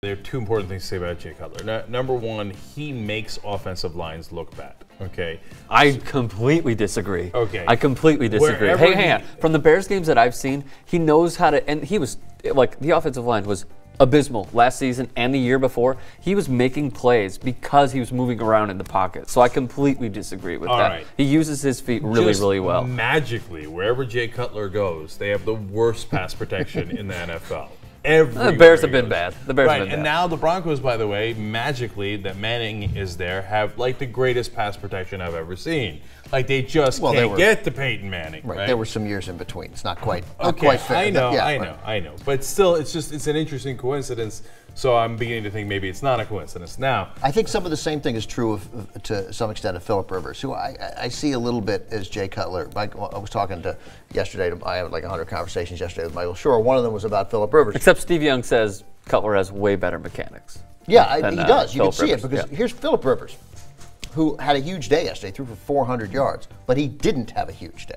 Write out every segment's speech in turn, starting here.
There are two important things to say about Jay Cutler. Number one, he makes offensive lines look bad. Okay. I completely disagree. Okay. I completely disagree. Wherever Hang on. From the Bears games that I've seen, he knows how to, and he was, like, the offensive line was abysmal last season and the year before. He was making plays because he was moving around in the pocket. So I completely disagree with that. Right. He uses his feet really well. Magically, wherever Jay Cutler goes, they have the worst pass protection in the NFL. The Bears have been bad. The Bears have been bad. And now the Broncos, by the way, magically, that Manning is there, have like the greatest pass protection I've ever seen. Like they just can't get to Peyton Manning. Right. There were some years in between. It's not quite. Okay, fair. I know. But still, it's an interesting coincidence. So I'm beginning to think maybe it's not a coincidence. Now, I think some of the same thing is true to some extent of Philip Rivers, who I see a little bit as Jay Cutler. I was talking to yesterday. I had like 100 conversations yesterday with Michael Shore. One of them was about Philip Rivers. Except Steve Young says Cutler has way better mechanics. Yeah, he does. You can Phillip see Rivers. it because here's Philip Rivers, who had a huge day yesterday, threw for 400 yards, but he didn't have a huge day.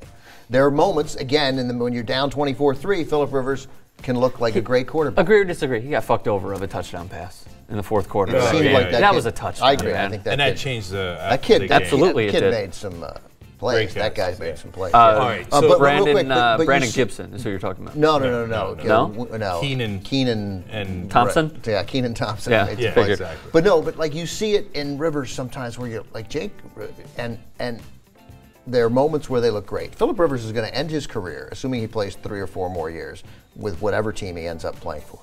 There are moments, again, when you're down 24-3, Philip Rivers can look like a great quarterback. Agree or disagree? He got fucked over of a touchdown pass in the fourth quarter. It seemed like that was a touchdown. I agree. Man. I think that changed the kid. Absolutely, that kid it did. made some plays. That guy's made some plays. All right, so but Brandon Gibson is who you're talking about. No. Keenan and Thompson. Yeah, Keenan Thompson. Yeah, made some plays. Exactly. But like you see it in Rivers sometimes where you're like Jake, and there are moments where they look great. Philip Rivers is going to end his career, assuming he plays 3 or 4 more years with whatever team he ends up playing for.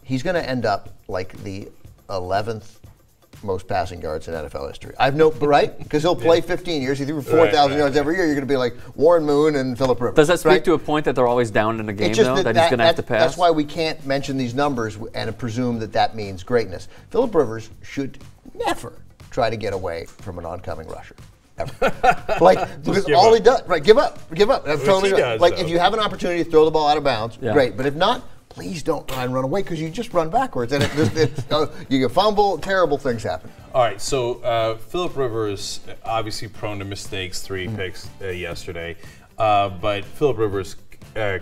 He's going to end up like the 11th most passing yards in NFL history. Right? Because he'll play 15 years. He threw 4,000 yards every year. You're going to be like Warren Moon and Philip Rivers. Does that speak to a point that they're always down in a game, though, that he's going to have to pass? That's why we can't mention these numbers and presume that means greatness. Philip Rivers should never try to get away from an oncoming rusher. Ever. Because all he does, give up. Totally does, if you have an opportunity to throw the ball out of bounds, great. But if not, please don't try and run away because you just run backwards and you get fumble. Terrible things happen. All right, so Philip Rivers obviously prone to mistakes, 3 picks yesterday, but Philip Rivers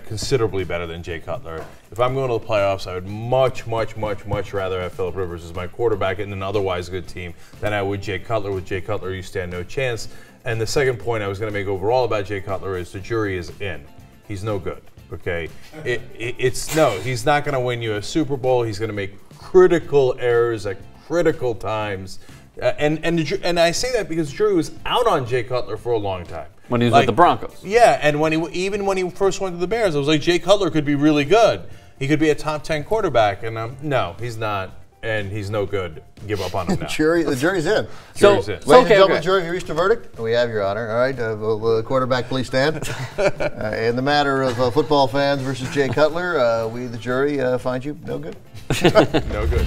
considerably better than Jay Cutler. If I'm going to the playoffs, I would much rather have Philip Rivers as my quarterback in an otherwise good team than I would Jay Cutler. With Jay Cutler, you stand no chance. And the second point I was going to make overall about Jay Cutler is the jury is in. He's no good. Okay, he's not going to win you a Super Bowl. He's going to make critical errors at critical times, and I say that because the jury was out on Jay Cutler for a long time when he was with the Broncos. Yeah, and when he first went to the Bears, I was like, Jay Cutler could be really good. He could be a top 10 quarterback, and no, he's not. And he's no good. Give up on him now. The jury's in. Ladies and gentlemen, jury, have you reached a verdict? We have, Your Honor. All right, will the quarterback please stand? In the matter of football fans versus Jay Cutler, we, the jury, find you no good. No good.